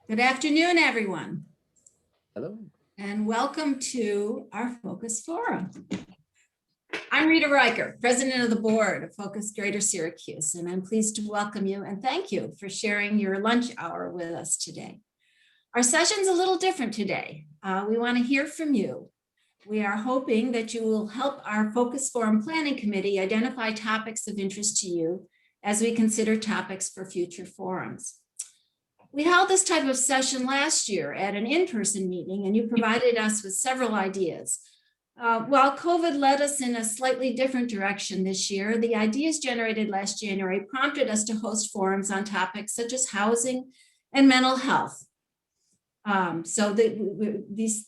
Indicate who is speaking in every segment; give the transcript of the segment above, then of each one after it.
Speaker 1: Good afternoon, everyone,
Speaker 2: Hello.
Speaker 1: and welcome to our Focus Forum. I'm Rita Riker, President of the Board of Focus Greater Syracuse, and I'm pleased to welcome you and thank you for sharing your lunch hour with us today. Our session's a little different today. We want to hear from you. We are hoping that you will help our Focus Forum Planning Committee identify topics of interest to you as we consider topics for future forums. We held this type of session last year at an in-person meeting, and you provided us with several ideas. While COVID led us in a slightly different direction this year, the ideas generated last January prompted us to host forums on topics such as housing and mental health. These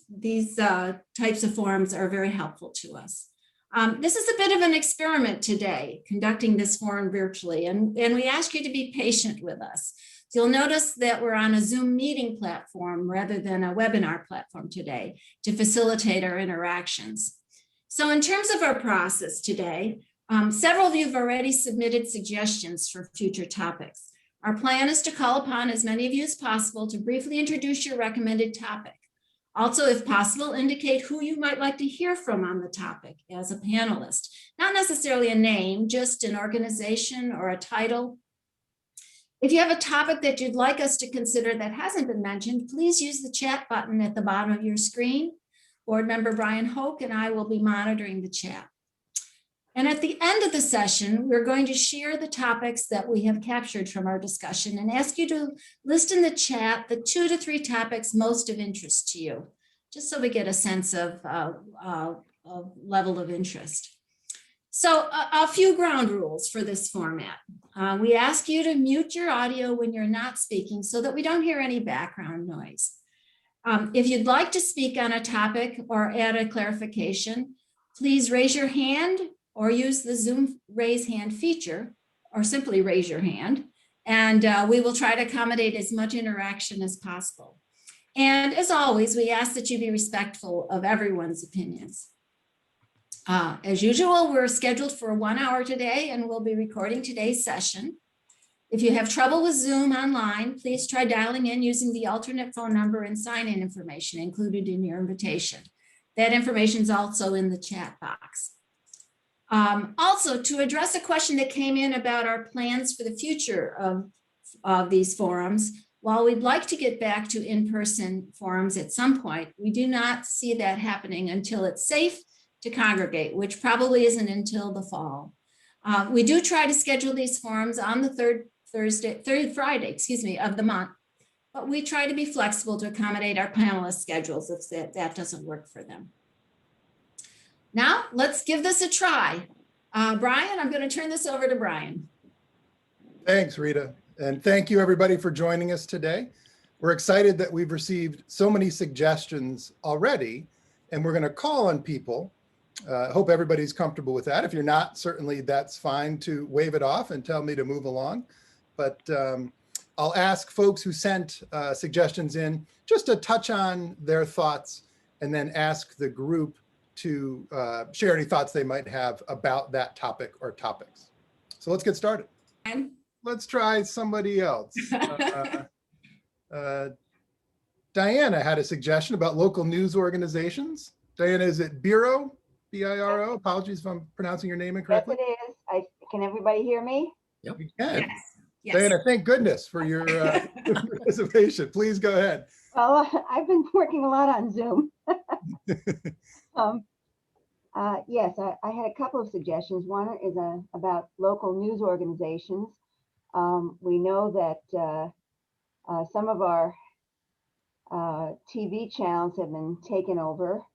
Speaker 1: types of forums are very helpful to us. This is a bit of an experiment today, conducting this forum virtually, and we ask you to be patient with us. So you'll notice that we're on a Zoom meeting platform rather than a webinar platform today to facilitate our interactions. So in terms of our process today, several of you have already submitted suggestions for future topics. Our plan is to call upon as many of you as possible to briefly introduce your recommended topic. Also, if possible, indicate who you might like to hear from on the topic as a panelist. Not necessarily a name, just an organization or a title. If you have a topic that you'd like us to consider that hasn't been mentioned, please use the chat button at the bottom of your screen. Board member Brian Hoke and I will be monitoring the chat. And at the end of the session, we're going to share the topics that we have captured from our discussion and ask you to list in the chat the 2 to 3 topics most of interest to you, just so we get a sense of level of interest. So a few ground rules for this format. We ask you to mute your audio when you're not speaking so that we don't hear any background noise. If you'd like to speak on a topic or add a clarification, please raise your hand or use the Zoom raise hand feature, or simply raise your hand, and we will try to accommodate as much interaction as possible. And as always, we ask that you be respectful of everyone's opinions. As usual, we're scheduled for 1 hour today, and we'll be recording today's session. If you have trouble with Zoom online, please try dialing in using the alternate phone number and sign-in information included in your invitation. That information is also in the chat box. Also, to address a question that came in about our plans for the future of these forums, while we'd like to get back to in-person forums at some point, we do not see that happening until it's safe to congregate, which probably isn't until the fall. We do try to schedule these forums on the third Friday, of the month, but we try to be flexible to accommodate our panelist schedules if that doesn't work for them. Now, let's give this a try. Brian, I'm going to turn this over to Brian.
Speaker 3: Thanks, Rita. And thank you, everybody, for joining us today. We're excited that we've received so many suggestions already, and we're going to call on people. Hope everybody's comfortable with that. If you're not, certainly that's fine to wave it off and tell me to move along. But I'll ask folks who sent suggestions in just to touch on their thoughts and then ask the group to share any thoughts they might have about that topic or topics. So let's get started. Let's try somebody else. Diana had a suggestion about local news organizations. Diana, is it Biro? B-I-R-O? Apologies if I'm pronouncing your name incorrectly.
Speaker 4: Yes, it is. Can everybody hear me?
Speaker 3: Yep. You can.
Speaker 1: Yes. Yes.
Speaker 3: Diana, thank goodness for your participation. Please go ahead.
Speaker 4: Well, I've been working a lot on Zoom. Yes, I had a couple of suggestions. One is about local news organizations. We know that some of our TV channels have been taken over.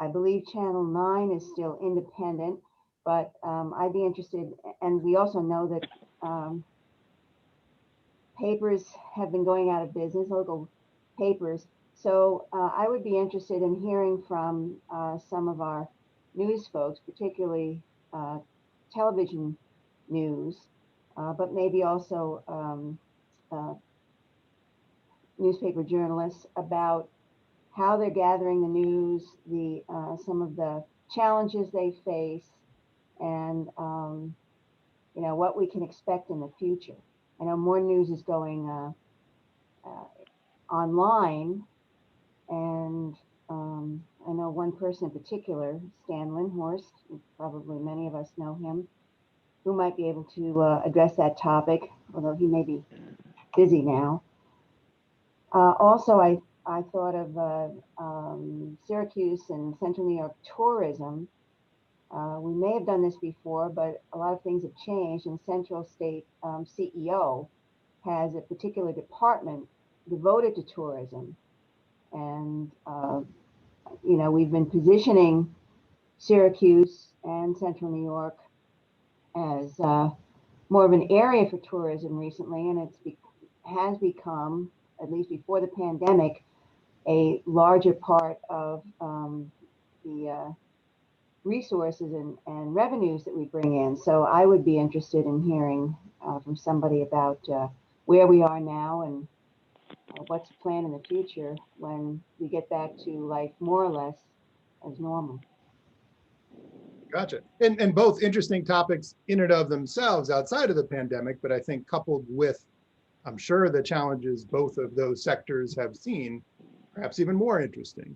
Speaker 4: I believe Channel 9 is still independent, but I'd be interested, and we also know that papers have been going out of business, local papers. So I would be interested in hearing from some of our news folks, particularly television news, but maybe also newspaper journalists, about how they're gathering the news, some of the challenges they face, and what we can expect in the future. I know more news is going online, and I know one person in particular, Stan Lindhorst, probably many of us know him, who might be able to address that topic, although he may be busy now. Also, I thought of Syracuse and Central New York tourism. We may have done this before, but a lot of things have changed, and Central State CEO has a particular department devoted to tourism. And, we've been positioning Syracuse and Central New York as more of an area for tourism recently, and has become, at least before the pandemic, a larger part of the resources and revenues that we bring in. So I would be interested in hearing from somebody about where we are now and what's planned in the future when we get back to life more or less as normal.
Speaker 3: Gotcha. And both interesting topics in and of themselves outside of the pandemic, but I think coupled with, I'm sure, the challenges both of those sectors have seen, perhaps even more interesting.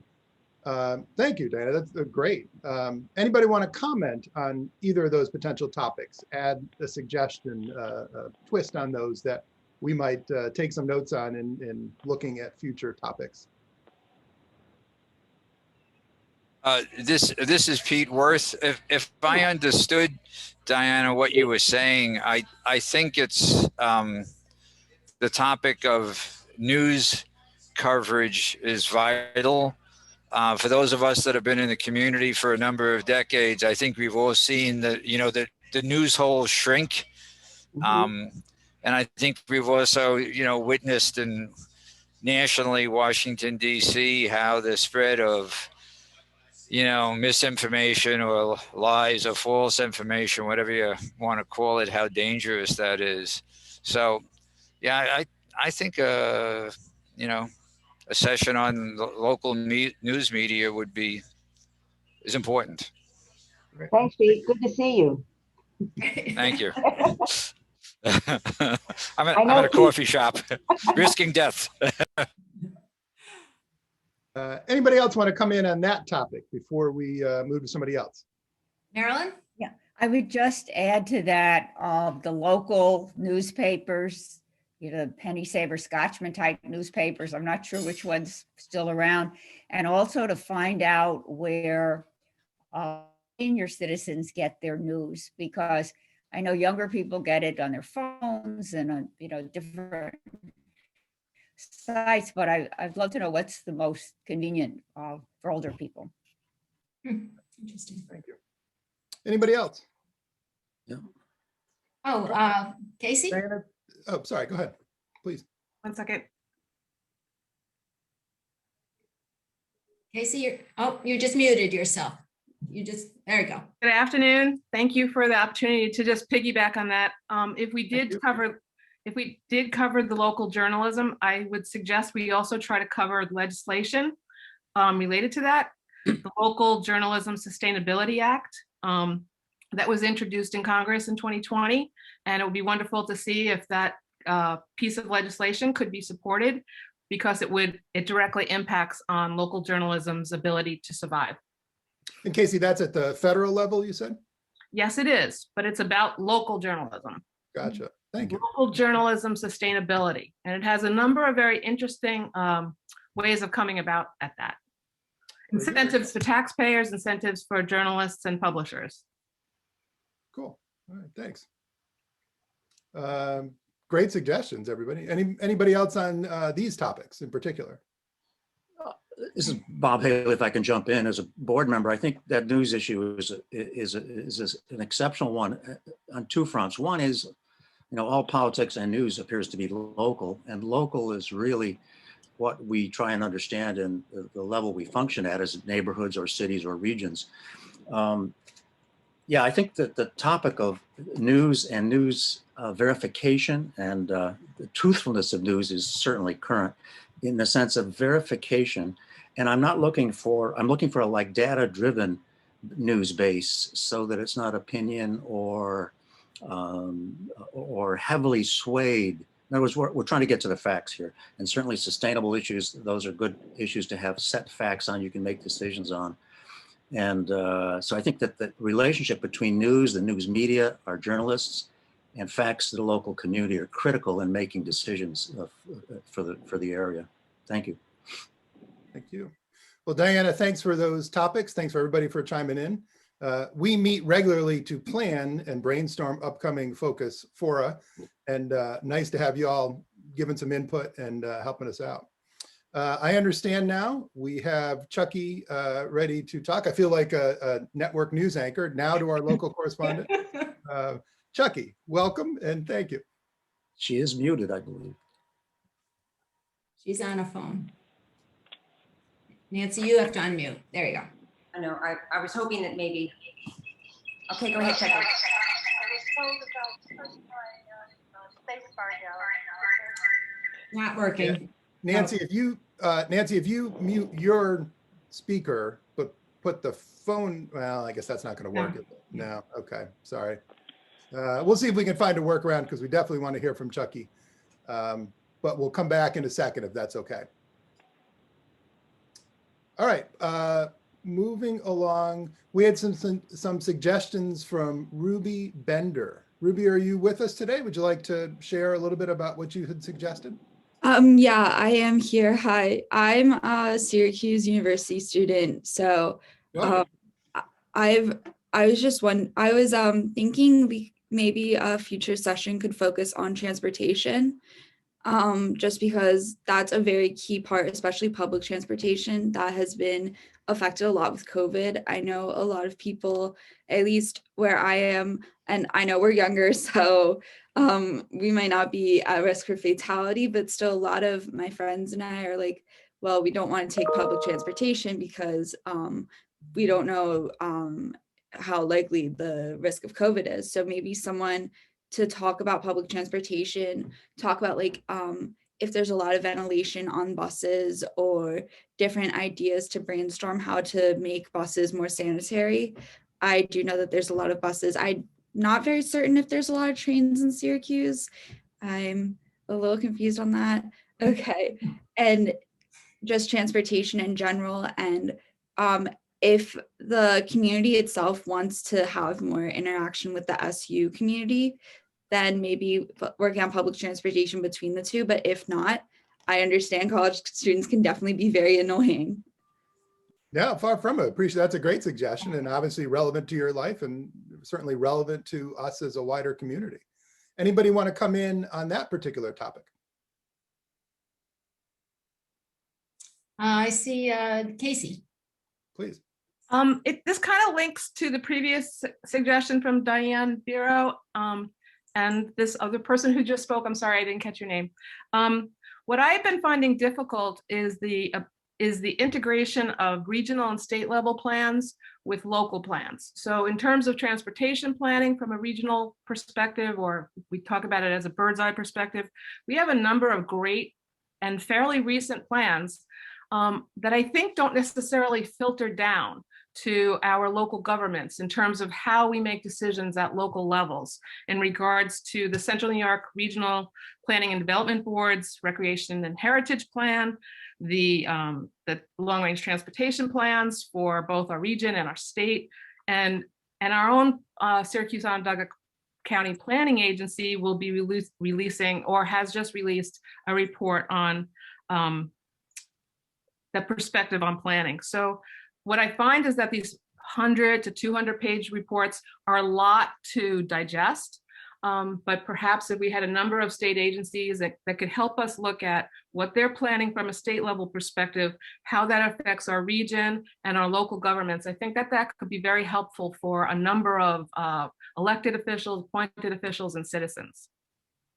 Speaker 3: Thank you, Diana. That's great. Anybody want to comment on either of those potential topics? Add a suggestion, a twist on those that we might take some notes on in looking at future topics.
Speaker 2: This is Pete Worth. If I understood, Diana, what you were saying, I think it's the topic of news coverage is vital. For those of us that have been in the community for a number of decades, I think we've all seen the news hole shrink. And I think we've also, witnessed nationally, Washington, D.C., how the spread of, misinformation or lies or false information, whatever you want to call it, how dangerous that is. So, yeah, I think, a session on local news media is important.
Speaker 4: Thanks, Pete. Good to see you.
Speaker 2: Thank you. I'm at a coffee shop, risking death.
Speaker 3: Anybody else want to come in on that topic before we move to somebody else?
Speaker 1: Marilyn?
Speaker 5: Yeah, I would just add to that the local newspapers, penny saver Scotchman type newspapers. I'm not sure which one's still around. And also to find out where senior citizens get their news, because I know younger people get it on their phones and on, different sites, but I'd love to know what's the most convenient for older people.
Speaker 1: Interesting.
Speaker 3: Thank you. Anybody else?
Speaker 6: Yeah.
Speaker 1: Oh, Casey?
Speaker 3: Diana? Oh, sorry. Go ahead, please.
Speaker 7: 1 second.
Speaker 1: Casey, you just muted yourself. There you go.
Speaker 7: Good afternoon. Thank you for the opportunity to just piggyback on that. If we did cover the local journalism, I would suggest we also try to cover legislation related to that. The Local Journalism Sustainability Act that was introduced in Congress in 2020. And it would be wonderful to see if that piece of legislation could be supported, because it directly impacts on local journalism's ability to survive.
Speaker 3: And Casey, that's at the federal level, you said?
Speaker 7: Yes, it is, but it's about local journalism.
Speaker 3: Gotcha. Thank you.
Speaker 7: Local journalism sustainability. And it has a number of very interesting ways of coming about at that. Incentives for taxpayers, incentives for journalists and publishers.
Speaker 3: Cool. All right, thanks. Great suggestions, everybody. Anybody else on these topics in particular?
Speaker 6: This is Bob Haley. If I can jump in as a board member, I think that news issue is an exceptional one on two fronts. One is, all politics and news appears to be local, and local is really what we try and understand and the level we function at as neighborhoods or cities or regions. Yeah, I think that the topic of news and news verification and the truthfulness of news is certainly current in the sense of verification. And I'm looking for a like data-driven news base, so that it's not opinion or or heavily swayed. In other words, we're trying to get to the facts here, and certainly sustainable issues, those are good issues to have set facts on, you can make decisions on. And so I think that the relationship between news, the news media, our journalists, and facts to the local community are critical in making decisions for the area. Thank you.
Speaker 3: Thank you. Well, Diana, thanks for those topics. Thanks for everybody for chiming in. We meet regularly to plan and brainstorm upcoming focus fora, and nice to have you all giving some input and helping us out. I understand now we have Chucky ready to talk. I feel like a network news anchor now to our local correspondent. Chucky, welcome and thank you.
Speaker 6: She is muted, I believe.
Speaker 1: She's on a phone. Nancy, you have to unmute. There you go.
Speaker 8: I know, I was hoping that maybe, okay, go ahead, Chucky.
Speaker 9: I was told about push my space bar down.
Speaker 1: Not working.
Speaker 3: Yeah. Nancy, if you mute your speaker, but put the phone, well, I guess that's not going to work. No. Okay. Sorry. We'll see if we can find a workaround because we definitely want to hear from Chucky. But we'll come back in a second if that's okay. All right. Moving along, we had some suggestions from Ruby Bender. Ruby, are you with us today? Would you like to share a little bit about what you had suggested?
Speaker 10: Yeah, I am here. Hi, I'm a Syracuse University student. So I was thinking maybe a future session could focus on transportation. Just because that's a very key part, especially public transportation, that has been affected a lot with COVID. I know a lot of people, at least where I am, and I know we're younger, so we might not be at risk for fatality, but still a lot of my friends and I are like, well, we don't want to take public transportation because we don't know how likely the risk of COVID is. So maybe someone to talk about public transportation, talk about like if there's a lot of ventilation on buses or different ideas to brainstorm how to make buses more sanitary. I do know that there's a lot of buses. I'm not very certain if there's a lot of trains in Syracuse. I'm a little confused on that. Okay. And just transportation in general. And if the community itself wants to have more interaction with the SU community, then maybe working on public transportation between the two. But if not, I understand college students can definitely be very annoying.
Speaker 3: Yeah, far from it. Appreciate that's a great suggestion and obviously relevant to your life and certainly relevant to us as a wider community. Anybody want to come in on that particular topic?
Speaker 1: I see Casey.
Speaker 3: Please.
Speaker 7: This kind of links to the previous suggestion from Diane Biro and this other person who just spoke. I'm sorry, I didn't catch your name. What I've been finding difficult is the integration of regional and state level plans with local plans. So in terms of transportation planning from a regional perspective, or we talk about it as a bird's eye perspective, we have a number of great and fairly recent plans that I think don't necessarily filter down to our local governments in terms of how we make decisions at local levels in regards to the Central New York Regional Planning and Development Board's Recreation and Heritage Plan, the long-range transportation plans for both our region and our state, and our own Syracuse Onondaga County Planning Agency will be releasing or has just released a report on the perspective on planning. So what I find is that these 100 to 200 page reports are a lot to digest, but perhaps if we had a number of state agencies that could help us look at what they're planning from a state level perspective, how that affects our region and our local governments, I think that could be very helpful for a number of elected officials, appointed officials, and citizens.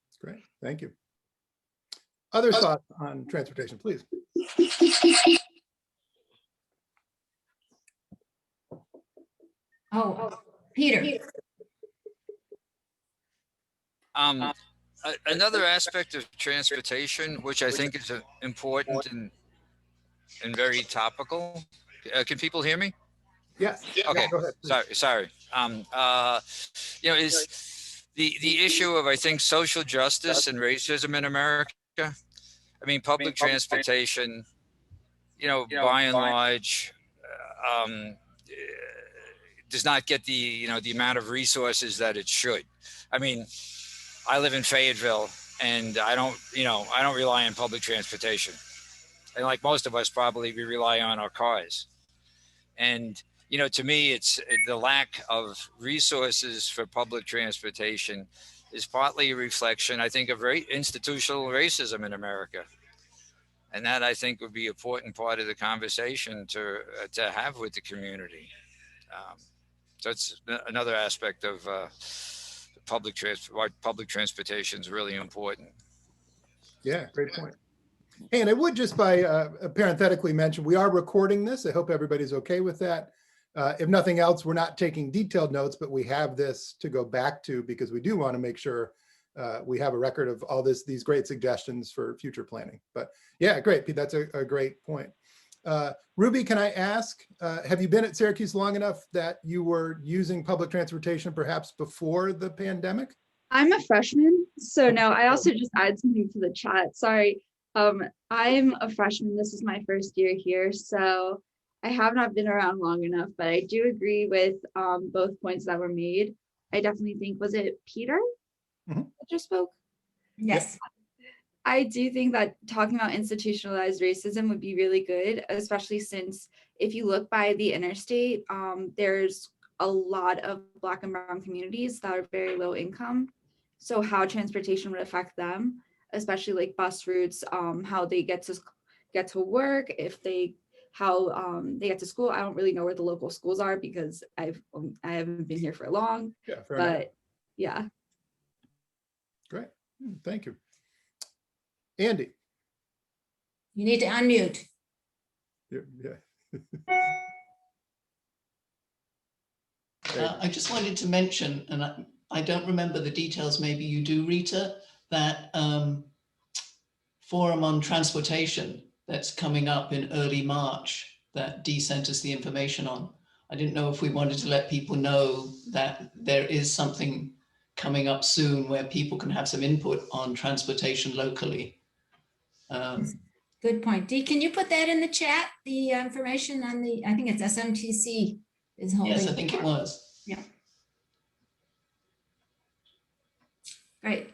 Speaker 3: That's great, thank you. Other thoughts on transportation, please.
Speaker 1: Oh, Peter.
Speaker 2: Another aspect of transportation, which I think is important and very topical. Can people hear me?
Speaker 3: Yes.
Speaker 2: Okay.
Speaker 3: Go ahead,
Speaker 2: Sorry. You know, is the issue of, I think, social justice and racism in America. I mean, public transportation, you know, by and large, um, does not get the, you know, the amount of resources that it should. I mean, I live in Fayetteville, and I don't rely on public transportation. And like most of us, probably we rely on our cars. And, you know, to me, it's the lack of resources for public transportation is partly a reflection, I think, of institutional racism in America. And that, I think, would be an important part of the conversation to have with the community. So it's another aspect of public transportation is really important.
Speaker 3: Yeah, great point. Hey, and I would just parenthetically mention, we are recording this. I hope everybody's okay with that. If nothing else, we're not taking detailed notes, but we have this to go back to because we do want to make sure we have a record of all these great suggestions for future planning. But yeah, great, Pete, that's a great point. Ruby, can I ask, have you been at Syracuse long enough that you were using public transportation perhaps before the pandemic?
Speaker 10: I'm a freshman, so no, I also just added something to the chat. Sorry. I'm a freshman. This is my first year here, so I have not been around long enough, but I do agree with both points that were made. I definitely think, was it Peter that just spoke?
Speaker 1: Yes.
Speaker 10: I do think that talking about institutionalized racism would be really good, especially since if you look by the interstate, there's a lot of Black and Brown communities that are very low income. So how transportation would affect them, especially like bus routes, how they get to work, how they get to school. I don't really know where the local schools are because I haven't been here for long.
Speaker 3: Yeah, fair
Speaker 10: but
Speaker 3: enough.
Speaker 10: Yeah.
Speaker 3: Great, thank you. Andy.
Speaker 1: You need to unmute.
Speaker 3: Yeah.
Speaker 11: I just wanted to mention, and I don't remember the details, maybe you do, Rita, that forum on transportation that's coming up in early March that Dee sent us the information on. I didn't know if we wanted to let people know that there is something coming up soon where people can have some input on transportation locally.
Speaker 1: Good point. Dee, can you put that in the chat? The information on I think it's SMTC is holding.
Speaker 11: Yes, I think it was.
Speaker 1: Yeah. Great.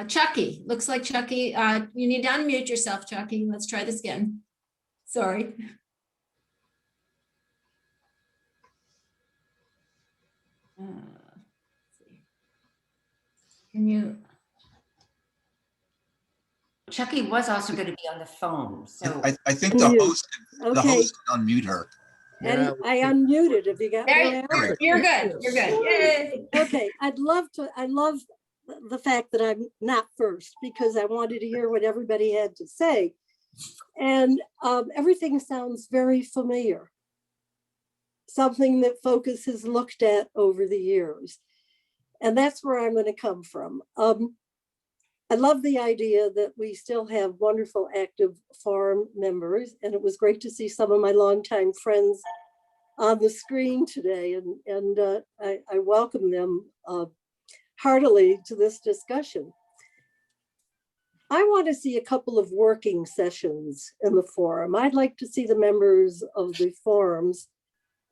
Speaker 1: Chucky, looks like Chucky, you need to unmute yourself, Chucky. Let's try this again. Sorry. Can you?
Speaker 8: Chucky was also going to be on the phone, so.
Speaker 12: I think the host can unmute her.
Speaker 13: And I unmuted. Have you got
Speaker 1: there? You're good. You're good. Yay.
Speaker 13: Okay, I love the fact that I'm not first because I wanted to hear what everybody had to say. And everything sounds very familiar. Something that Focus has looked at over the years. And that's where I'm going to come from. I love the idea that we still have wonderful active forum members, and it was great to see some of my longtime friends on the screen today, and I welcome them heartily to this discussion. I want to see a couple of working sessions in the forum. I'd like to see the members of the forums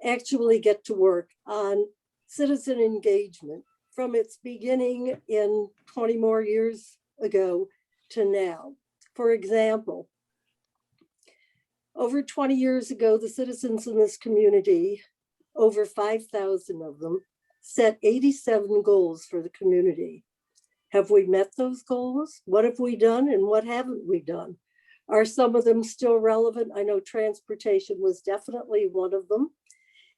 Speaker 13: actually get to work on citizen engagement from its beginning in 20 more years ago to now. For example, over 20 years ago, the citizens in this community, over 5,000 of them, set 87 goals for the community. Have we met those goals? What have we done and what haven't we done? Are some of them still relevant? I know transportation was definitely one of them.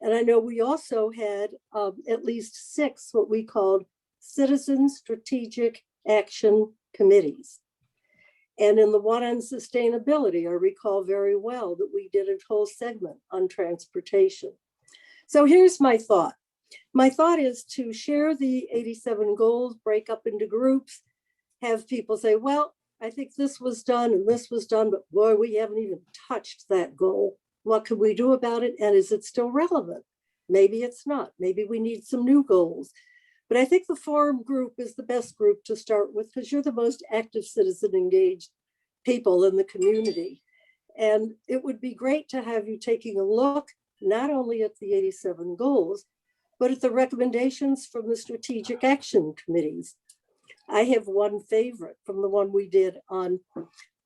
Speaker 13: And I know we also had at least 6 what we called citizen strategic action committees. And in the one on sustainability, I recall very well that we did a whole segment on transportation. So here's my thought. My thought is to share the 87 goals, break up into groups, have people say, well, I think this was done and this was done, but boy, we haven't even touched that goal. What can we do about it? And is it still relevant? Maybe it's not. Maybe we need some new goals. But I think the forum group is the best group to start with because you're the most active citizen engaged people in the community. And it would be great to have you taking a look, not only at the 87 goals, but at the recommendations from the strategic action committees. I have one favorite from the one we did on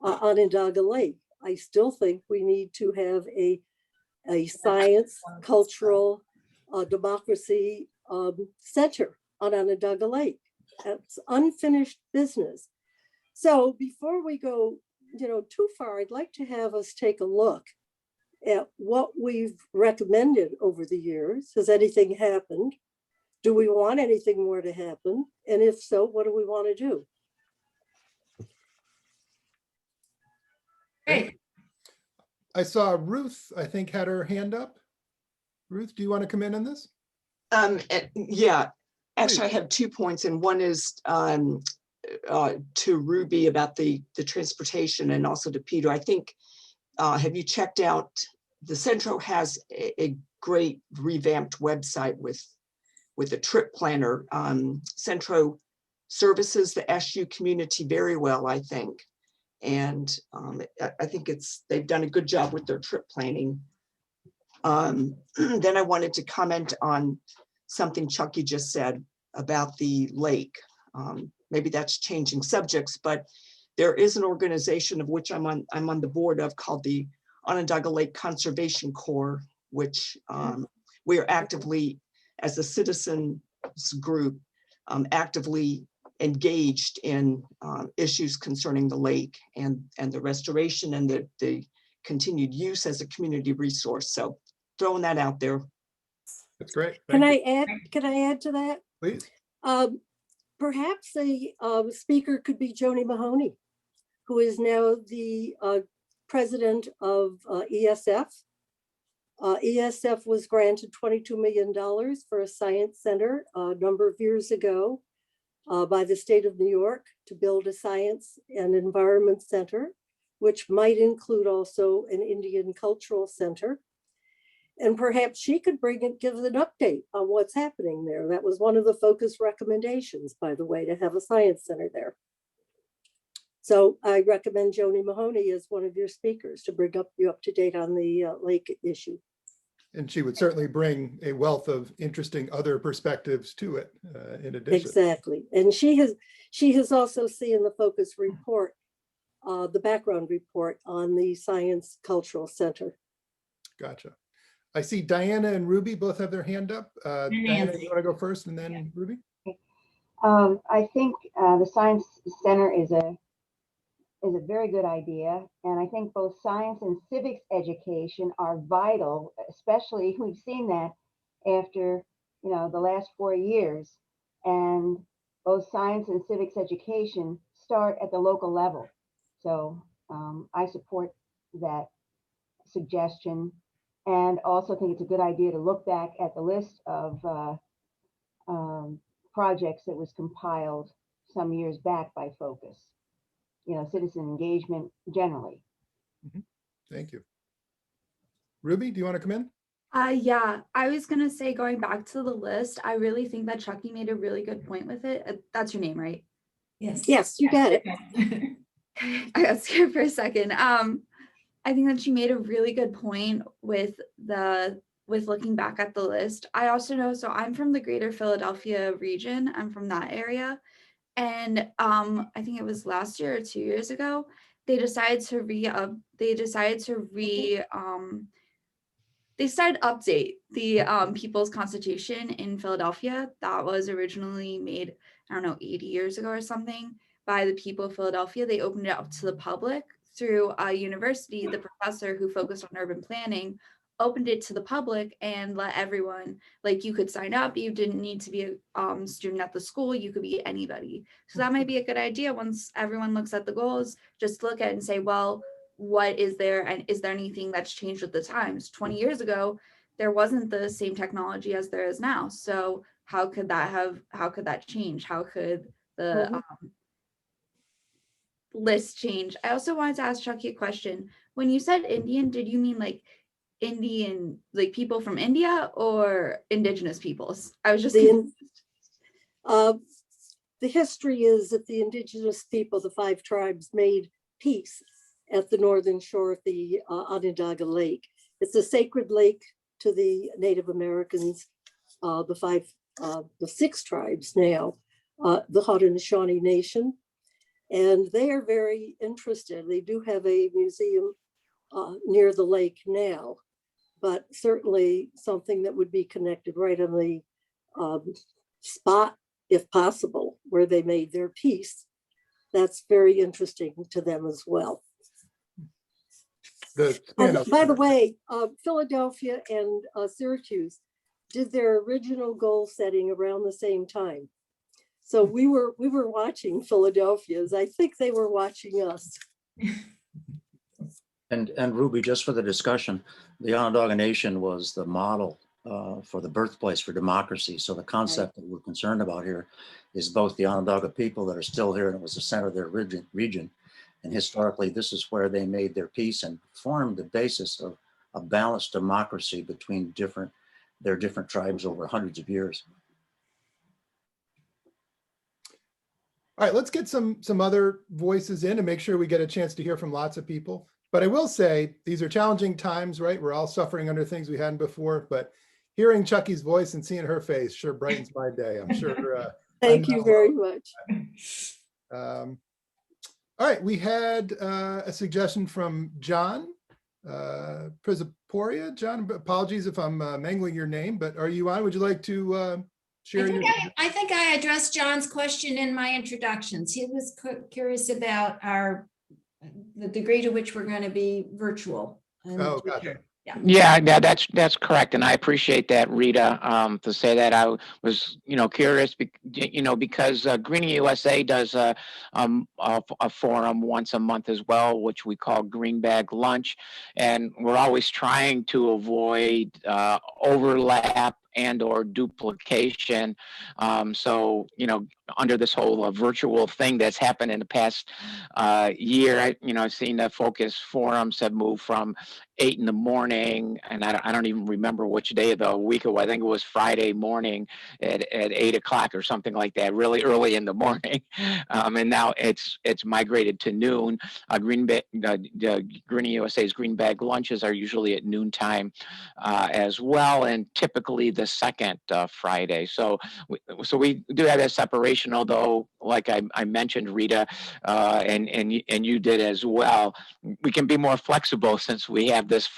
Speaker 13: Onondaga Lake. I still think we need to have a science, cultural, democracy center on Onondaga Lake. It's unfinished business. So before we go, too far, I'd like to have us take a look at what we've recommended over the years. Has anything happened? Do we want anything more to happen? And if so, what do we want to do?
Speaker 1: Great.
Speaker 3: I saw Ruth, I think, had her hand up. Ruth, do you want to come in on this?
Speaker 14: Yeah, actually, I
Speaker 3: Please.
Speaker 14: have 2 points, and one is to Ruby about the transportation, and also to Peter. I think, have you checked out, the Centro has a great revamped website with a trip planner. Centro services the SU community very well, I think. And I think they've done a good job with their trip planning. Then I wanted to comment on something Chucky just said about the lake. Maybe that's changing subjects, but there is an organization of which I'm on the board of, called the Onondaga Lake Conservation Corps, which we are actively, as a citizens group, actively engaged in issues concerning the lake and the restoration and the continued use as a community resource. So throwing that out there.
Speaker 3: That's great.
Speaker 13: Can
Speaker 3: Thank
Speaker 13: I
Speaker 3: you.
Speaker 13: add? Can I add to that?
Speaker 3: Please.
Speaker 13: Perhaps a speaker could be Joni Mahoney, who is now the president of ESF. ESF was granted $22 million for a science center a number of years ago by the state of New York to build a science and environment center, which might include also an Indian cultural center. And perhaps she could give an update on what's happening there. That was one of the focus recommendations, by the way, to have a science center there. So I recommend Joni Mahoney as one of your speakers to bring you up to date on the lake issue.
Speaker 3: And she would certainly bring a wealth of interesting other perspectives to it in addition.
Speaker 13: Exactly. And she has also seen the focus report, the background report on the Science Cultural Center.
Speaker 3: Gotcha. I see Diana and Ruby both have their hand up. Diana, you want to go first and then Ruby?
Speaker 4: I think the Science Center is a very good idea. And I think both science and civics education are vital, especially we've seen that after, the last 4 years. And both science and civics education start at the local level. So I support that suggestion, and also think it's a good idea to look back at the list of projects that was compiled some years back by Focus. Citizen engagement generally.
Speaker 3: Thank you. Ruby, do you want to come in?
Speaker 10: Yeah, I was gonna say, going back to the list, I really think that Chucky made a really good point with it. That's your name, right?
Speaker 1: Yes.
Speaker 13: Yes, you got it.
Speaker 10: I got scared for a second. I think that she made a really good point with looking back at the list. I also know, so I'm from the greater Philadelphia region. I'm from that area. And I think it was last year or 2 years ago, they decided to update the People's Constitution in Philadelphia that was originally made, I don't know, 80 years ago or something, by the people of Philadelphia. They opened it up to the public through a university. The professor who focused on urban planning opened it to the public and let everyone, like, you could sign up. You didn't need to be a student at the school. You could be anybody. So that might be a good idea. Once everyone looks at the goals, just look at it and say, well, what is there, and is there anything that's changed with the times? 20 years ago, there wasn't the same technology as there is now. So how could that change? How could the list change? I also wanted to ask Chucky a question. When you said Indian, did you mean like Indian, like people from India, or indigenous peoples? I was just confused.
Speaker 13: The history is that the indigenous people, the 5 tribes, made peace at the northern shore of the Onondaga Lake. It's a sacred lake to the Native Americans, the 6 tribes now, the Haudenosaunee Nation, and they are very interested. They do have a museum near the lake now, but certainly something that would be connected right on the spot, if possible, where they made their peace. That's very interesting to them as well. By the way, Philadelphia and Syracuse did their original goal setting around the same time. So we were watching Philadelphia's. I think they were watching us.
Speaker 6: And Ruby, just for the discussion, the Onondaga Nation was the model for the birthplace for democracy. So the concept that we're concerned about here is both the Onondaga people that are still here, and it was the center of their region. And historically, this is where they made their peace and formed the basis of a balanced democracy between their different tribes over hundreds of years.
Speaker 3: All right, let's get some other voices in and make sure we get a chance to hear from lots of people. But I will say, these are challenging times, right? We're all suffering under things we hadn't before, but hearing Chucky's voice and seeing her face sure brightens my day, I'm sure.
Speaker 13: Thank you very much.
Speaker 3: All right, we had a suggestion from John Prisaporia. John, apologies if I'm mangling your name, but are you on? Would you like to share
Speaker 1: I think I addressed John's question in my introductions. He was curious about the degree to which we're going to be virtual.
Speaker 3: Oh, gotcha.
Speaker 15: Yeah, that's correct, and I appreciate that, Rita, to say that. I was, curious, because Greening USA does a forum once a month as well, which we call Green Bag Lunch, and we're always trying to avoid overlap and or duplication. So, under this whole virtual thing that's happened in the past year, I've seen the focus forums have moved from 8 in the morning, and I don't even remember which day of the week it was. I think it was Friday morning at 8 o'clock or something like that, really early in the morning. And now it's migrated to noon. Greening USA's Green Bag Lunches are usually at noontime as well, and typically the second Friday. So we do have that separation, although, like I mentioned, Rita, and you did as well, we can be more flexible since we have this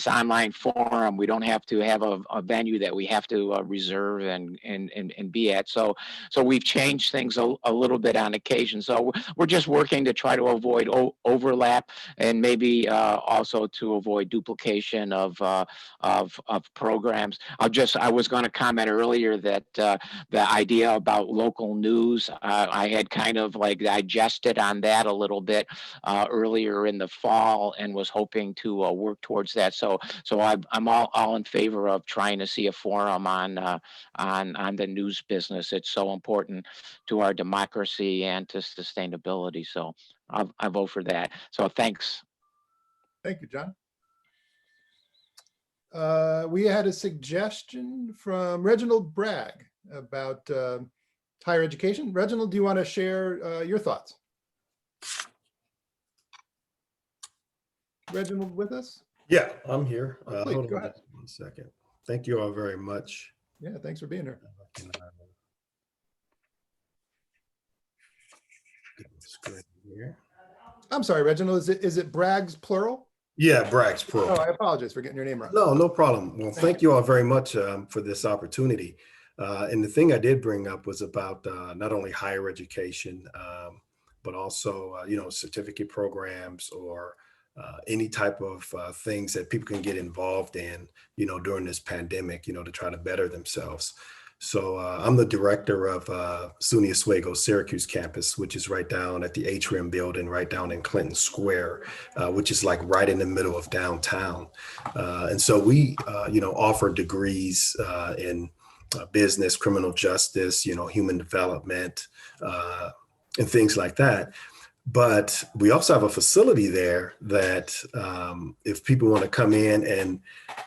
Speaker 15: online forum. We don't have to have a venue that we have to reserve and be at. So we've changed things a little bit on occasion. So we're just working to try to avoid overlap, and maybe also to avoid duplication of programs. I was going to comment earlier that the idea about local news, I had kind of like digested on that a little bit earlier in the fall, and was hoping to work towards that. So I'm all in favor of trying to see a forum on the news business. It's so important to our democracy and to sustainability. So I vote for that. So thanks.
Speaker 3: Thank you, John. We had a suggestion from Reginald Bragg about higher education. Reginald, do you want to share your thoughts? Reginald with us?
Speaker 16: Yeah, I'm here.
Speaker 3: Please,
Speaker 16: Hold
Speaker 3: go
Speaker 16: on
Speaker 3: ahead.
Speaker 16: just 1 second. Thank you all very much.
Speaker 3: Yeah, thanks for being here.
Speaker 16: Get my screen here.
Speaker 3: I'm sorry, Reginald, is it Bragg's plural?
Speaker 16: Yeah, Bragg's Pro.
Speaker 3: Oh, I apologize for getting your name wrong.
Speaker 16: No problem. Well, thank you all very much for this opportunity. And the thing I did bring up was about not only higher education, but also, certificate programs or any type of things that people can get involved in, during this pandemic, to try to better themselves. So I'm the director of SUNY Oswego Syracuse campus, which is right down at the Atrium building, right down in Clinton Square, which is like right in the middle of downtown. And so we, offer degrees in business, criminal justice, human development, and things like that. But we also have a facility there that if people want to come in and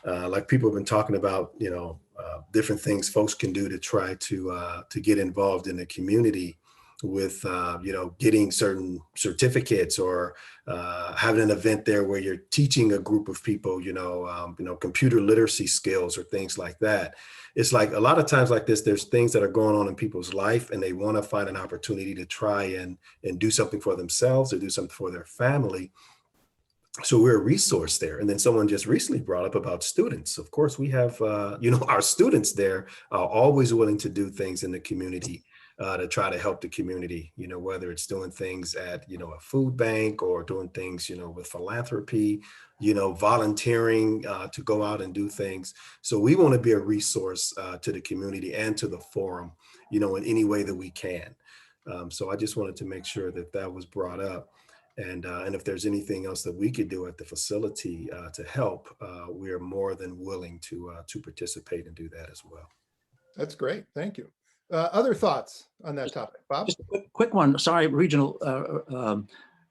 Speaker 16: like people have been talking about, different things folks can do to try to get involved in the community with, getting certain certificates or having an event there where you're teaching a group of people, computer literacy skills or things like that. It's like a lot of times like this, there's things that are going on in people's life and they want to find an opportunity to try and do something for themselves or do something for their family. So we're a resource there. And then someone just recently brought up about students. Of course, we have, our students there are always willing to do things in the community to try to help the community, whether it's doing things at, a food bank or doing things, with philanthropy, volunteering to go out and do things. So we want to be a resource to the community and to the forum, in any way that we can. So I just wanted to make sure that that was brought up. And if there's anything else that we could do at the facility to help, we are more than willing to participate and do that as well.
Speaker 3: That's great. Thank you. Other thoughts on that topic, Bob?
Speaker 6: Just a quick one. Sorry, Regional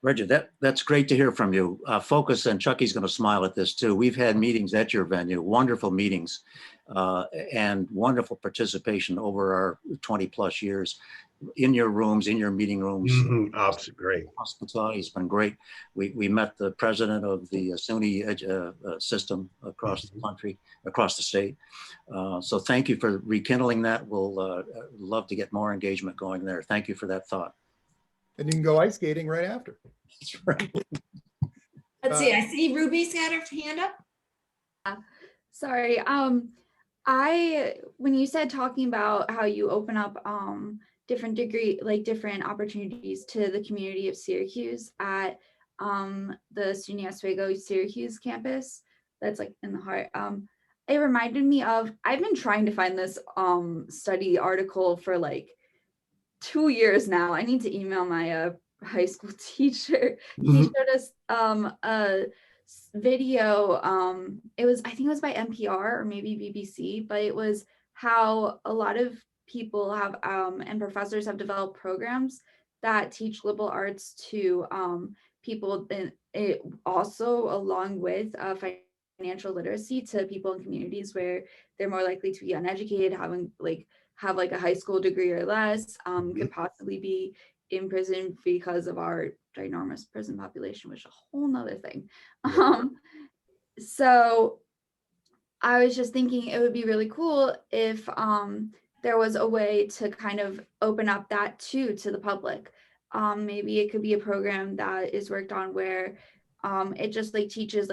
Speaker 6: Reggie, that's great to hear from you. Focus, and Chucky's going to smile at this too. We've had meetings at your venue, wonderful meetings, and wonderful participation over our 20 plus years. In your rooms, in your meeting rooms.
Speaker 16: Great.
Speaker 6: Hospitality has been great. We met the president of the SUNY system across the country, across the state. So thank you for rekindling that. We'll love to get more engagement going there. Thank you for that thought.
Speaker 3: And you can go ice skating right after.
Speaker 6: That's right.
Speaker 1: Let's see, I see Ruby's got her hand up.
Speaker 10: Sorry. When you said talking about how you open up different different opportunities to the community of Syracuse at the SUNY Oswego Syracuse campus, that's like in the heart. It reminded me of, I've been trying to find this study article for like 2 years now. I need to email my high school teacher. He showed us a video. I think it was by NPR or maybe BBC, but it was how a lot of people have and professors have developed programs that teach liberal arts to people, and it also along with financial literacy to people in communities where they're more likely to be uneducated, have a high school degree or less, could possibly be in prison because of our ginormous prison population, which is a whole nother thing. So I was just thinking it would be really cool if there was a way to kind of open up that too to the public. Maybe it could be a program that is worked on where it just teaches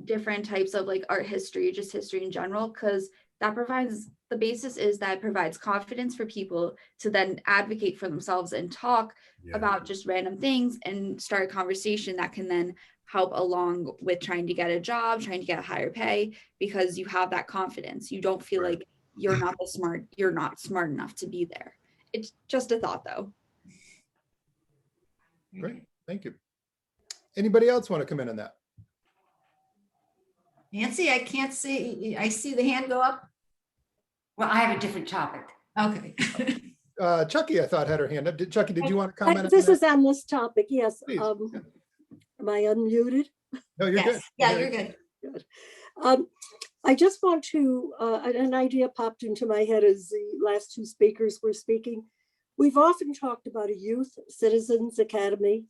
Speaker 10: different types of art history, just history in general, because that provides, the basis is that it provides confidence for people to then advocate for themselves and talk about just random things and start a conversation that can then help along with trying to get a job, trying to get higher pay, because you have that confidence. You don't feel like you're not smart enough to be there. It's just a thought though.
Speaker 3: Great, thank you. Anybody else want to come in on that?
Speaker 1: Nancy, I can't see, I see the hand go up.
Speaker 8: Well, I have a different topic.
Speaker 1: Okay.
Speaker 3: Chucky, I thought had her hand up. Chucky, did you want to comment?
Speaker 13: This is on this topic, yes.
Speaker 3: Please.
Speaker 13: Am I unmuted?
Speaker 3: No, you're good.
Speaker 1: Yeah, you're good.
Speaker 13: Good. I just want to, an idea popped into my head as the last two speakers were speaking. We've often talked about a youth citizens academy,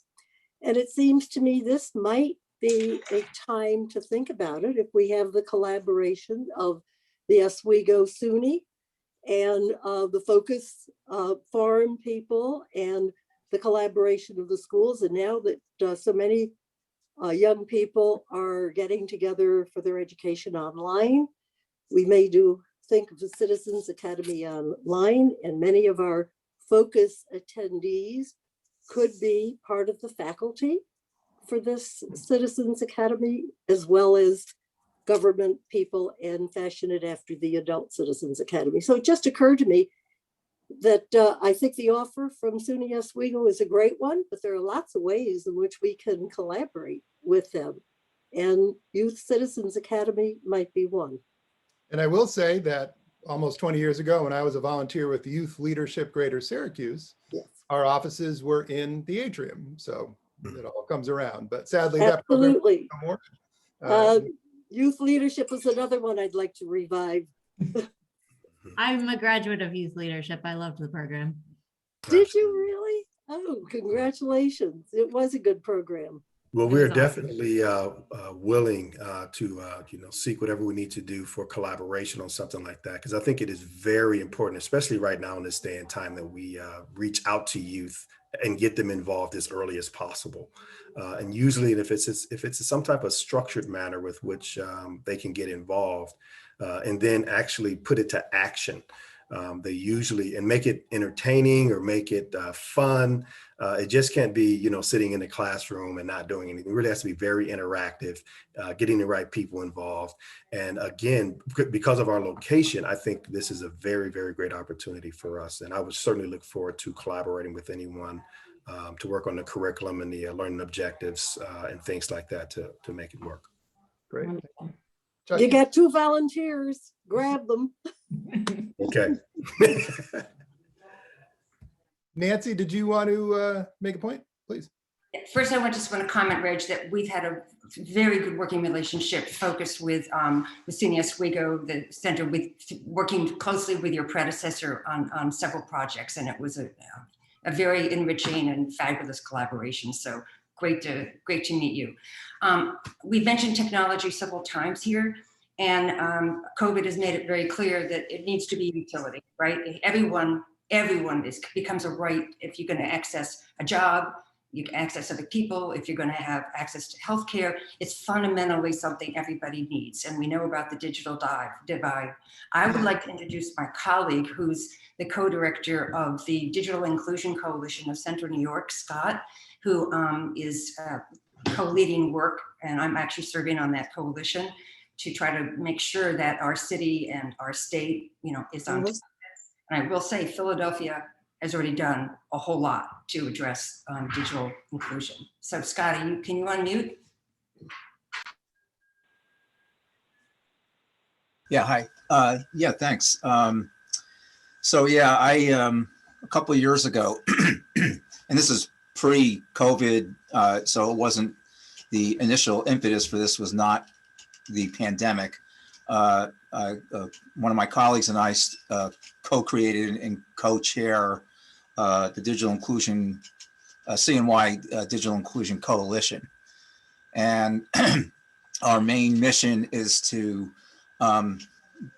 Speaker 13: and it seems to me this might be a time to think about it if we have the collaboration of the Oswego SUNY and the Focus Forum people and the collaboration of the schools. And now that so many young people are getting together for their education online, we may think of the Citizens Academy online, and many of our Focus attendees could be part of the faculty for this Citizens Academy, as well as government people and fashion it after the Adult Citizens Academy. So it just occurred to me that I think the offer from SUNY Oswego is a great one, but there are lots of ways in which we can collaborate with them. And Youth Citizens Academy might be one.
Speaker 3: And I will say that almost 20 years ago, when I was a volunteer with Youth Leadership Greater Syracuse, our offices were in the atrium. So it all comes around, but sadly that program no more.
Speaker 13: Youth leadership was another one I'd like to revive.
Speaker 17: I'm a graduate of youth leadership. I loved the program.
Speaker 13: Did you really? Oh, congratulations. It was a good program.
Speaker 16: Well,
Speaker 17: It
Speaker 16: we're
Speaker 17: was awesome.
Speaker 16: definitely willing to seek whatever we need to do for collaboration on something like that, because I think it is very important, especially right now in this day and time, that we reach out to youth and get them involved as early as possible. And usually, if it's some type of structured manner with which they can get involved, and then actually put it to action. They usually, and make it entertaining or make it fun. It just can't be, sitting in the classroom and not doing anything. It really has to be very interactive, getting the right people involved. And again, because of our location, I think this is a very, very great opportunity for us. And I would certainly look forward to collaborating with anyone to work on the curriculum and the learning objectives and things like that to make it work.
Speaker 3: Great.
Speaker 13: You got 2 volunteers, grab them.
Speaker 16: Okay.
Speaker 3: Nancy, did you want to make a point, please?
Speaker 8: First, I just want to comment, Reg, that we've had a very good working relationship focused with Messina Oswego, the center, with working closely with your predecessor on several projects. And it was a very enriching and fabulous collaboration. So great to meet you. We mentioned technology several times here, and COVID has made it very clear that it needs to be utility, right? Everyone becomes a right. If you're going to access a job, you can access other people. If you're going to have access to healthcare, it's fundamentally something everybody needs. And we know about the digital divide. I would like to introduce my colleague, who's the co-director of the Digital Inclusion Coalition of Central New York, Scott, who is co-leading work, and I'm actually serving on that coalition to try to make sure that our city and our state, is on top of this. And I will say Philadelphia has already done a whole lot to address digital inclusion. So Scotty, can you unmute?
Speaker 12: Yeah, hi. Yeah, thanks. So yeah, I a couple of years ago, and this is pre-COVID, so it wasn't, the initial impetus for this was not the pandemic. One of my colleagues and I co-created and co-chair the Digital Inclusion, CNY Digital Inclusion Coalition. And our main mission is to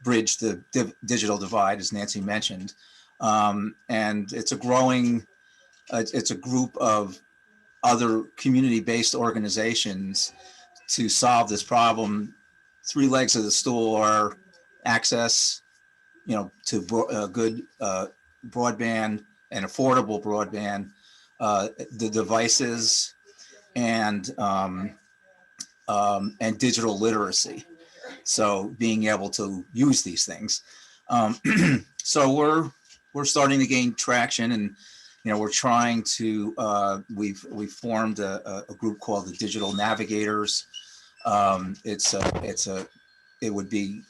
Speaker 12: bridge the digital divide, as Nancy mentioned. And it's a growing, it's a group of other community-based organizations to solve this problem. 3 legs of the stool are access, to good broadband and affordable broadband, the devices, and digital literacy. So being able to use these things. So we're starting to gain traction, and we're trying to. We've formed a group called the Digital Navigators. It would be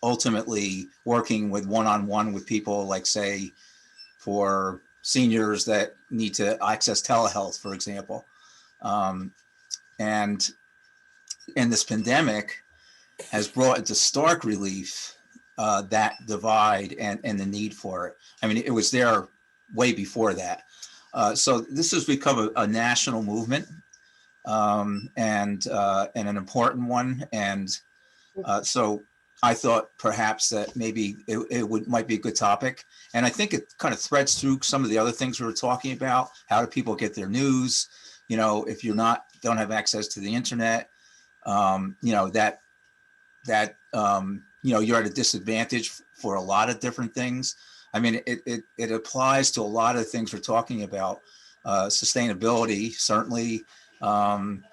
Speaker 12: ultimately working with one-on-one with people, like say for seniors that need to access telehealth, for example. And this pandemic has brought into stark relief that divide and the need for it. I mean, it was there way before that. So this has become a national movement, and an important one. And so I thought perhaps that maybe it might be a good topic. And I think it kind of threads through some of the other things we were talking about. How do people get their news? If you're don't have access to the internet, you're at a disadvantage for a lot of different things. I mean, it applies to a lot of things we're talking about, sustainability, certainly. And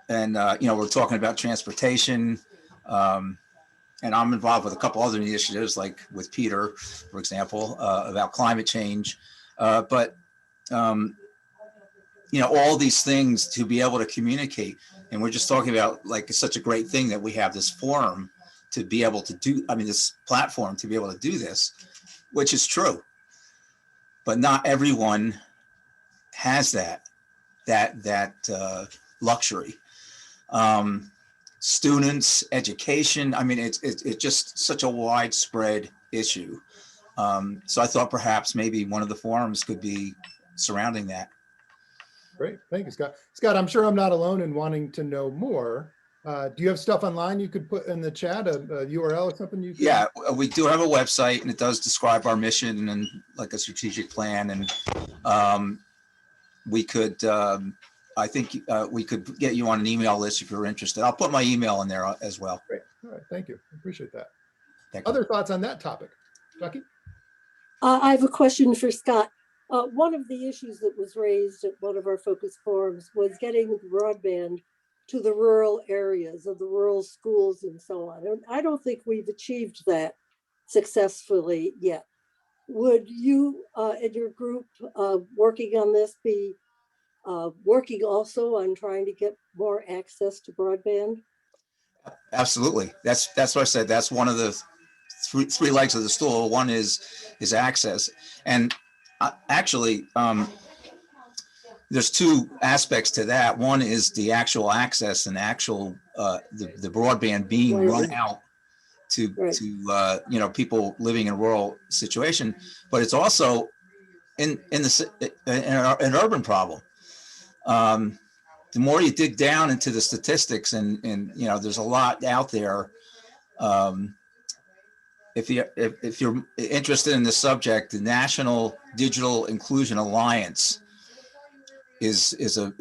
Speaker 12: we're talking about transportation, and I'm involved with a couple other initiatives, like with Peter, for example, about climate change. But all these things to be able to communicate. And we're just talking about, like, it's such a great thing that we have this forum to be able to do, this platform to be able to do this, which is true. But not everyone has that luxury. students, education. I mean, it's just such a widespread issue. So I thought perhaps maybe one of the forums could be surrounding that.
Speaker 3: Great, thank you, Scott. Scott, I'm sure I'm not alone in wanting to know more. Do you have stuff online you could put in the chat, a URL or something you could?
Speaker 12: Yeah, we do have a website, and it does describe our mission and like a strategic plan. And we could, I think we could get you on an email list if you're interested. I'll put my email in there as well.
Speaker 3: Great, all right, thank you, appreciate that.
Speaker 12: Thank you.
Speaker 3: Other thoughts on that topic? Jackie?
Speaker 13: I have a question for Scott. One of the issues that was raised at one of our focus forums was getting broadband to the rural areas of the rural schools and so on. And I don't think we've achieved that successfully yet. Would you and your group working on this be working also on trying to get more access to broadband?
Speaker 12: Absolutely. That's what I said. That's one of the three legs of the stool. One is access. And actually, there's two aspects to that. One is the actual access and actual the broadband being run out to you know, people living in a rural situation, but it's also an urban problem. The more you dig down into the statistics, and you know, there's a lot out there. If you're interested in the subject, the National Digital Inclusion Alliance is a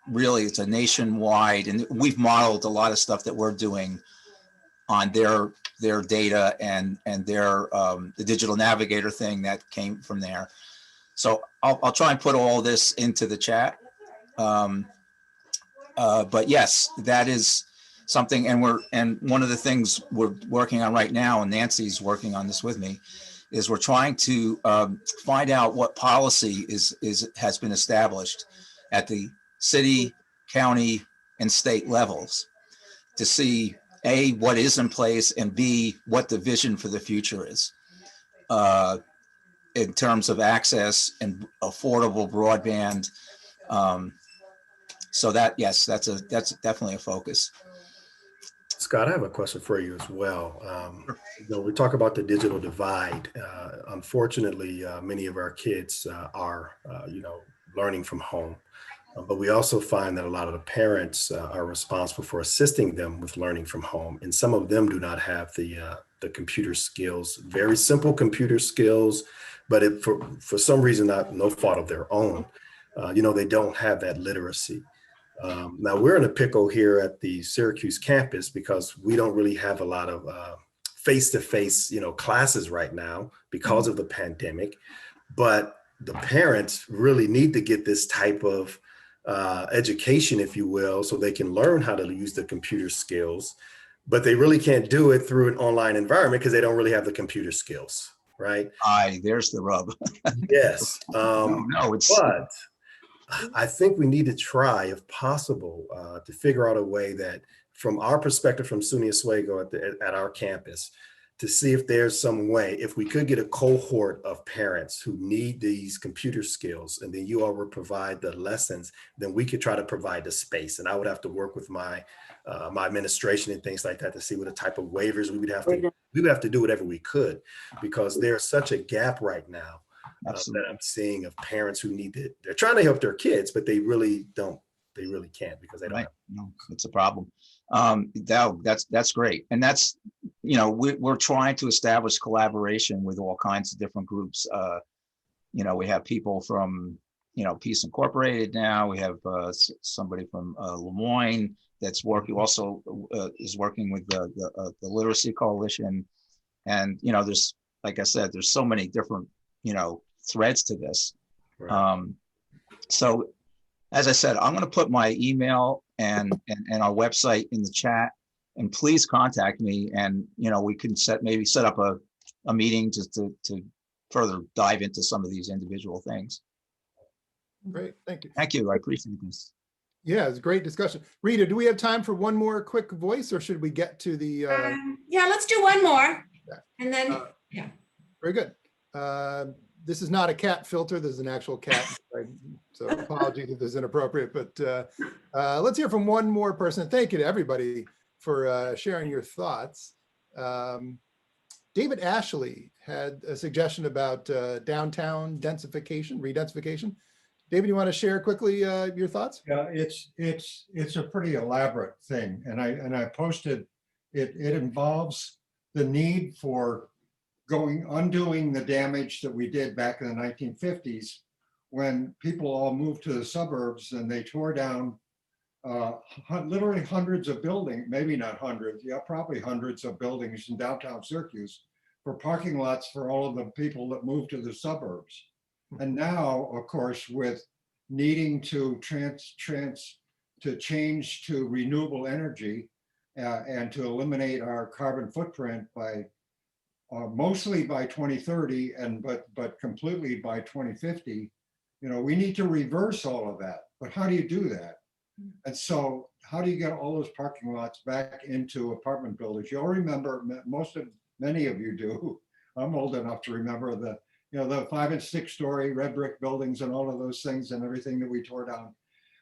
Speaker 12: really, it's a nationwide, and we've modeled a lot of stuff that we're doing on their data and their the digital navigator thing that came from there. So I'll try and put all this into the chat. But yes, that is something, and one of the things we're working on right now, and Nancy's working on this with me, is we're trying to find out what policy has been established at the city, county, and state levels to see A, what is in place, and B, what the vision for the future is in terms of access and affordable broadband. So that, yes, that's definitely a focus.
Speaker 16: Scott, I have a question for you as well. You know, we talk about the digital divide. Unfortunately, many of our kids are, you know, learning from home. But we also find that a lot of the parents are responsible for assisting them with learning from home. And some of them do not have the computer skills, very simple computer skills, but for some reason, no fault of their own, you know, they don't have that literacy. Now we're in a pickle here at the Syracuse campus because we don't really have a lot of face-to-face, you know, classes right now because of the pandemic, but the parents really need to get this type of education, if you will, so they can learn how to use the computer skills, but they really can't do it through an online environment because they don't really have the computer skills, right?
Speaker 12: There's the rub.
Speaker 16: Yes.
Speaker 12: No,
Speaker 16: but I think we need to try, if possible, to figure out a way that, from our perspective, from SUNY Oswego at our campus, to see if there's some way, if we could get a cohort of parents who need these computer skills, and then you all would provide the lessons, then we could try to provide the space. And I would have to work with my my administration and things like that to see what the type of waivers we would have to do whatever we could, because there's such a gap right now that I'm seeing of parents who need to, they're trying to help their kids, but they really can't because they don't have.
Speaker 12: No, it's a problem. That's great. And that's, you know, we're trying to establish collaboration with all kinds of different groups. You know, we have people from, you know, Peace Incorporated now. We have somebody from Lemoyne that's working, also is working with the Literacy Coalition. And, you know, there's, like I said, there's so many different, you know, threads to this. Right. So as I said, I'm going to put my email and our website in the chat, and please contact me, and, you know, we can maybe set up a meeting just to further dive into some of these individual things.
Speaker 3: Great, thank you.
Speaker 12: Thank you, I appreciate this.
Speaker 3: Yeah, it's a great discussion. Rita, do we have time for one more quick voice, or should we get to the?
Speaker 1: Yeah, let's do one more, and then yeah.
Speaker 3: Very good. This is not a cat filter. This is an actual cat. Right? So apologies if this is inappropriate, but let's hear from one more person. Thank you to everybody for sharing your thoughts. David Ashley had a suggestion about downtown densification, redensification. David, you want to share quickly your thoughts?
Speaker 18: Yeah, it's a pretty elaborate thing, and I posted it. It involves the need for undoing the damage that we did back in the 1950s when people all moved to the suburbs and they tore down literally hundreds of buildings, maybe not hundreds, yeah, probably hundreds of buildings in downtown Syracuse for parking lots for all of the people that moved to the suburbs. And now, of course, with needing to change to renewable energy and to eliminate our carbon footprint by mostly by 2030 but completely by 2050, we need to reverse all of that. But how do you do that? And so how do you get all those parking lots back into apartment buildings? You'll remember, many of you do. I'm old enough to remember the 5 and 6 story red brick buildings and all of those things and everything that we tore down.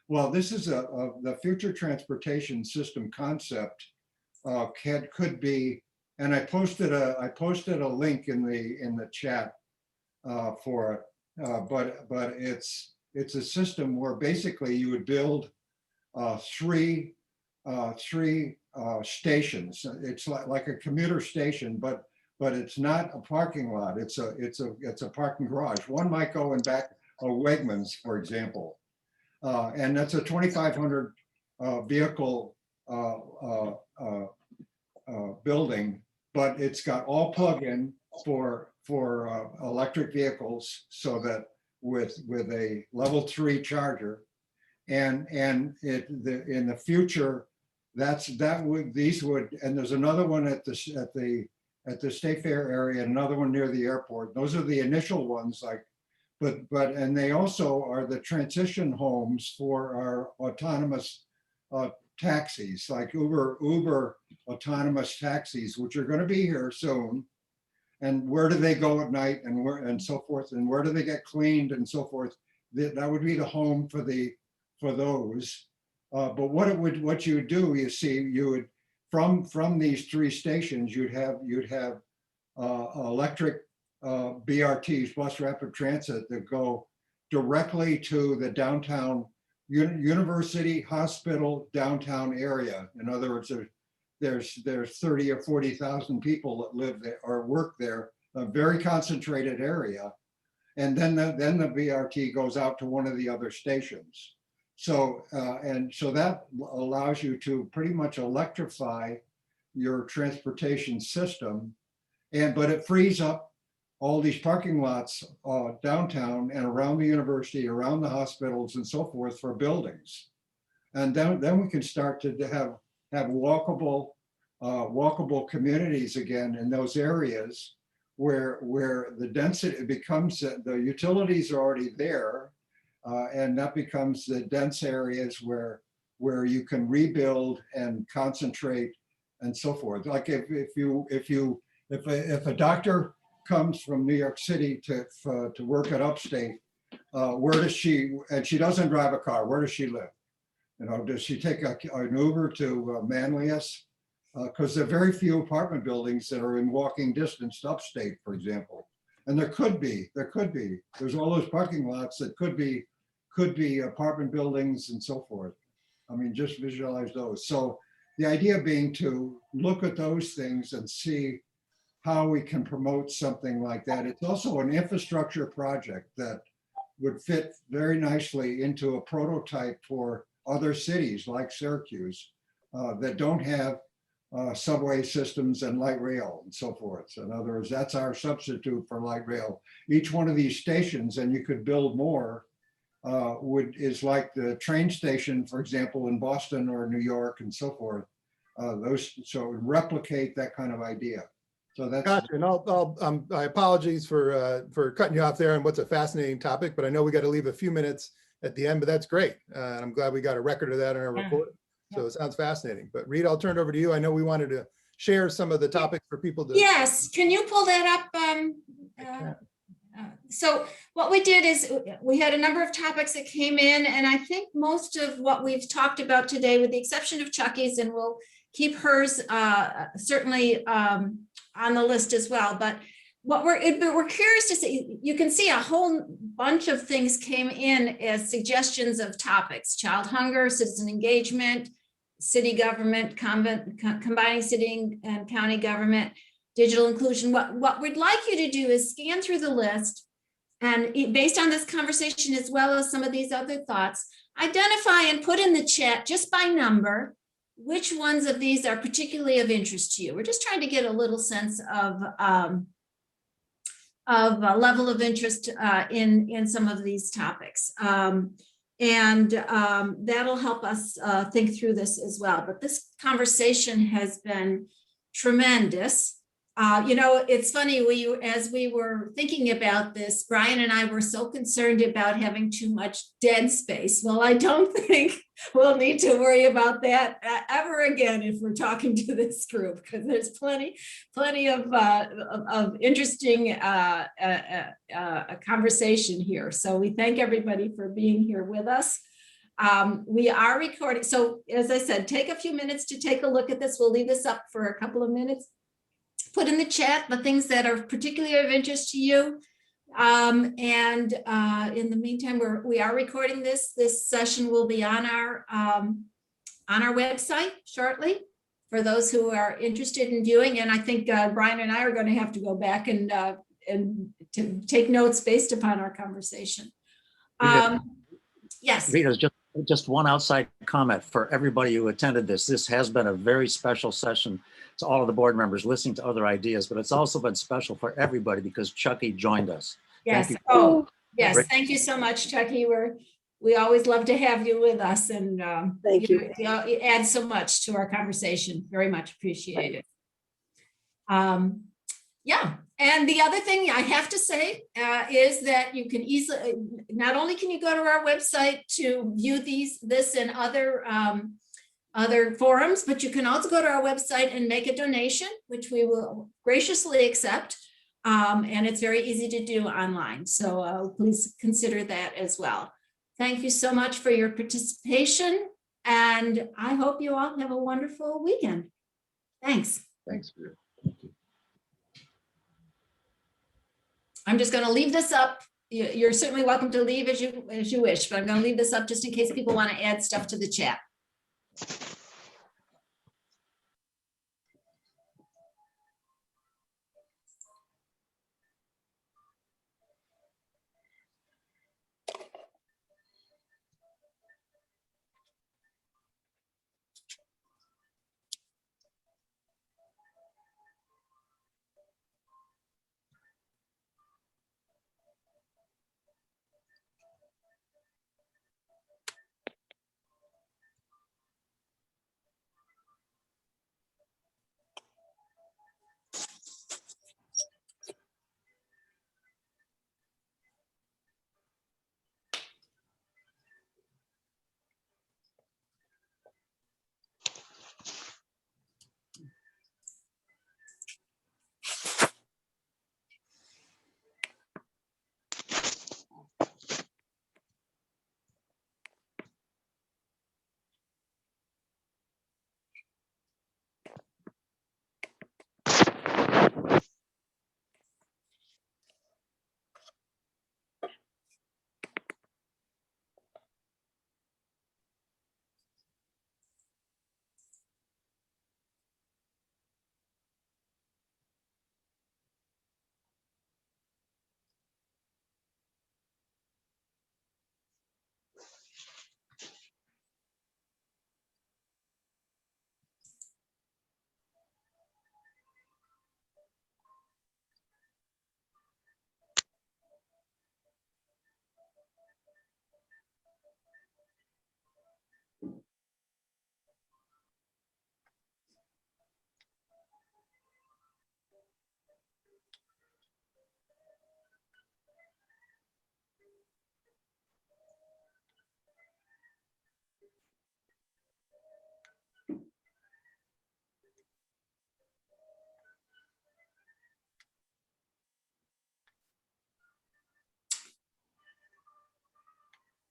Speaker 18: Well, this is the future transportation system concept could be, and I posted a link in the chat for it, but it's a system where basically you would build three stations. It's like a commuter station, but it's not a parking lot. It's a parking garage. One might go in back of Wegmans, for example, and that's a 2,500 vehicle building, but it's got all plug-in for electric vehicles, so that with a level 3 charger. And in the future, and there's another one at the State Fair area, and another one near the airport. Those are the initial ones, and they also are the transition homes for our autonomous taxis, like Uber autonomous taxis, which are going to be here soon. And where do they go at night, and so forth, and where do they get cleaned, and so forth? That would be the home for those. But what you would do, you would from these 3 stations, you'd have electric BRTs, bus rapid transit, that go directly to the downtown university hospital downtown area. In other words, there's 30 or 40,000 people that live there or work there, a very concentrated area. And then the BRT goes out to one of the other stations. So that allows you to pretty much electrify your transportation system, but it frees up all these parking lots downtown and around the university, around the hospitals, and so forth for buildings. And then we can start to have walkable communities again in those areas where the density becomes, the utilities are already there, and that becomes the dense areas where you can rebuild and concentrate and so forth. Like if a doctor comes from New York City to work at Upstate, where does she, and she doesn't drive a car, where does she live? Does she take an Uber to Manlius? Because there are very few apartment buildings that are in walking distance to Upstate, for example. And there could be. There's all those parking lots that could be apartment buildings and so forth. I mean, just visualize those. So the idea being to look at those things and see how we can promote something like that. It's also an infrastructure project that would fit very nicely into a prototype for other cities like Syracuse that don't have subway systems and light rail and so forth. So in other words, that's our substitute for light rail. Each one of these stations, and you could build more, is like the train station, for example, in Boston or New York and so forth. So replicate that kind of idea. So that's
Speaker 3: gotcha. And I apologies for cutting you off there on what's a fascinating topic, but I know we got to leave a few minutes at the end, but that's great. And I'm glad we got a record of that in our recording. So it sounds fascinating. But Rita, I'll turn it over to you. I know we wanted to share some of the topics for people to.
Speaker 1: Yes, can you pull that up? So what we did is we had a number of topics that came in, and I think most of what we've talked about today, with the exception of Chucky's, and we'll keep hers certainly on the list as well. But what we're curious to see, you can see a whole bunch of things came in as suggestions of topics: child hunger, citizen engagement, city government, combining city and county government, digital inclusion. What we'd like you to do is scan through the list, and based on this conversation, as well as some of these other thoughts, identify and put in the chat just by number which ones of these are particularly of interest to you. We're just trying to get a little sense of a level of interest in some of these topics. That'll help us think through this as well. But this conversation has been tremendous. You know, it's funny, as we were thinking about this, Brian and I were so concerned about having too much dead space. Well, I don't think we'll need to worry about that ever again if we're talking to this group, because there's plenty of interesting conversation here. So we thank everybody for being here with us. We are recording. So as I said, take a few minutes to take a look at this. We'll leave this up for a couple of minutes. Put in the chat the things that are particularly of interest to you. In the meantime, we are recording this. This session will be on our website shortly for those who are interested in viewing. And I think Brian and I are going to have to go back and to take notes based upon our conversation. Yes.
Speaker 6: Rita, just one outside comment for everybody who attended this. This has been a very special session to all of the board members listening to other ideas, but it's also been special for everybody because Chucky joined us.
Speaker 1: Yes.
Speaker 6: Thank you.
Speaker 1: Oh, yes. Thank you so much, Chucky. We always love to have you with us, and
Speaker 13: Thank you.
Speaker 1: You add so much to our conversation. Very much appreciated. Yeah. And the other thing I have to say is that you can easily, not only can you go to our website to view this and other forums, but you can also go to our website and make a donation, which we will graciously accept. And it's very easy to do online. So please consider that as well. Thank you so much for your participation. And I hope you all have a wonderful weekend. Thanks.
Speaker 3: Thanks.
Speaker 1: I'm just going to leave this up. You're certainly welcome to leave as you wish, but I'm going to leave this up just in case people want to add stuff to the chat.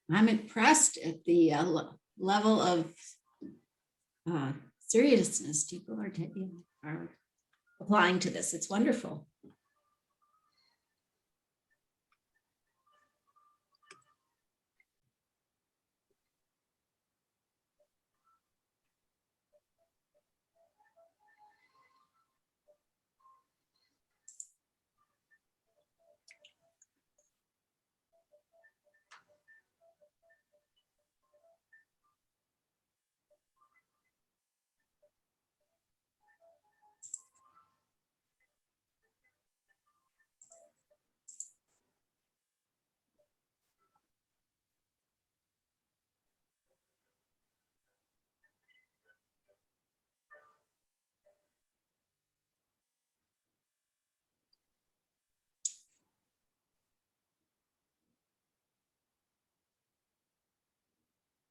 Speaker 1: I'm impressed at the level of seriousness people are taking, are applying to this. It's wonderful.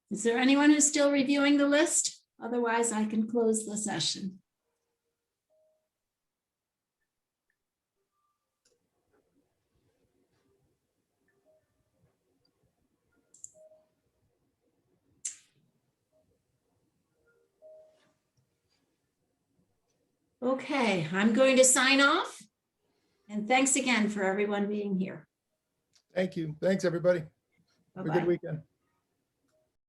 Speaker 1: Is there anyone who's still reviewing the list? Otherwise, I can close the session. Okay, I'm going to sign off. And thanks again for everyone being here.
Speaker 3: Thank you. Thanks, everybody. Have a good
Speaker 1: Bye-bye.
Speaker 3: weekend.